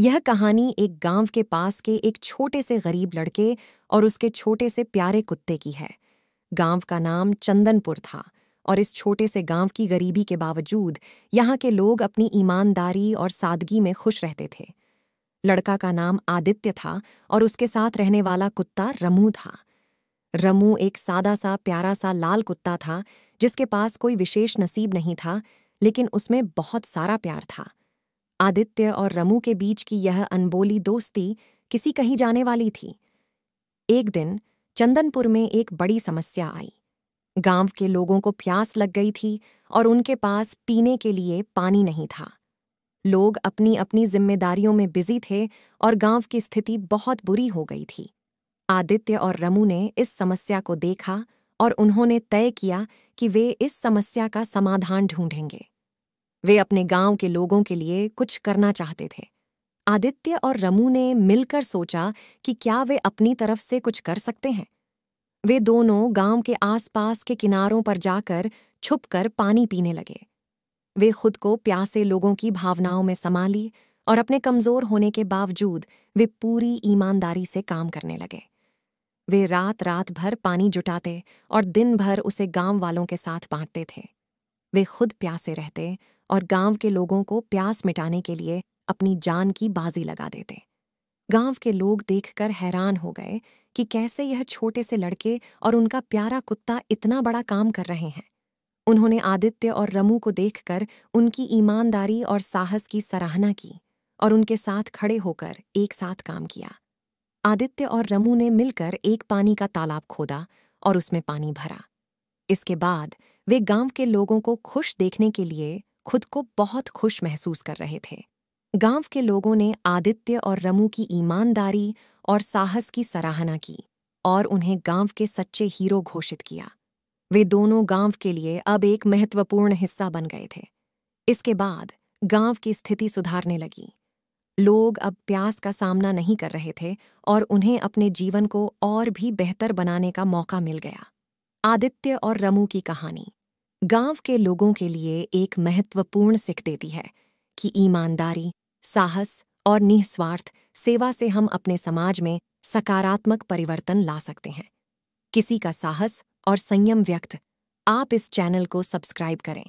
यह कहानी एक गांव के पास के एक छोटे से गरीब लड़के और उसके छोटे से प्यारे कुत्ते की है। गांव का नाम चंदनपुर था और इस छोटे से गांव की गरीबी के बावजूद यहाँ के लोग अपनी ईमानदारी और सादगी में खुश रहते थे। लड़का का नाम आदित्य था और उसके साथ रहने वाला कुत्ता रमू था। रमू एक सादा सा प्यारा सा लाल कुत्ता था जिसके पास कोई विशेष नसीब नहीं था, लेकिन उसमें बहुत सारा प्यार था। आदित्य और रमू के बीच की यह अनबोली दोस्ती किसी कहीं जाने वाली थी। एक दिन चंदनपुर में एक बड़ी समस्या आई। गांव के लोगों को प्यास लग गई थी और उनके पास पीने के लिए पानी नहीं था। लोग अपनी अपनी जिम्मेदारियों में बिजी थे और गांव की स्थिति बहुत बुरी हो गई थी। आदित्य और रमू ने इस समस्या को देखा और उन्होंने तय किया कि वे इस समस्या का समाधान ढूंढेंगे। वे अपने गांव के लोगों के लिए कुछ करना चाहते थे। आदित्य और रमू ने मिलकर सोचा कि क्या वे अपनी तरफ से कुछ कर सकते हैं। वे दोनों गांव के आसपास के किनारों पर जाकर छुपकर पानी पीने लगे। वे खुद को प्यासे लोगों की भावनाओं में समा ली और अपने कमजोर होने के बावजूद वे पूरी ईमानदारी से काम करने लगे। वे रात रात भर पानी जुटाते और दिन भर उसे गांव वालों के साथ बांटते थे। वे खुद प्यासे रहते और गांव के लोगों को प्यास मिटाने के लिए अपनी जान की बाजी लगा देते। गांव के लोग देखकर हैरान हो गए कि कैसे यह छोटे से लड़के और उनका प्यारा कुत्ता इतना बड़ा काम कर रहे हैं। उन्होंने आदित्य और रमू को देखकर उनकी ईमानदारी और साहस की सराहना की और उनके साथ खड़े होकर एक साथ काम किया। आदित्य और रमू ने मिलकर एक पानी का तालाब खोदा और उसमें पानी भरा। इसके बाद वे गांव के लोगों को खुश देखने के लिए खुद को बहुत खुश महसूस कर रहे थे। गांव के लोगों ने आदित्य और रमू की ईमानदारी और साहस की सराहना की और उन्हें गांव के सच्चे हीरो घोषित किया। वे दोनों गांव के लिए अब एक महत्वपूर्ण हिस्सा बन गए थे। इसके बाद गांव की स्थिति सुधारने लगी। लोग अब प्यास का सामना नहीं कर रहे थे और उन्हें अपने जीवन को और भी बेहतर बनाने का मौका मिल गया। आदित्य और रमू की कहानी गांव के लोगों के लिए एक महत्वपूर्ण सीख देती है कि ईमानदारी, साहस और निस्वार्थ सेवा से हम अपने समाज में सकारात्मक परिवर्तन ला सकते हैं। किसी का साहस और संयम व्यक्त। आप इस चैनल को सब्सक्राइब करें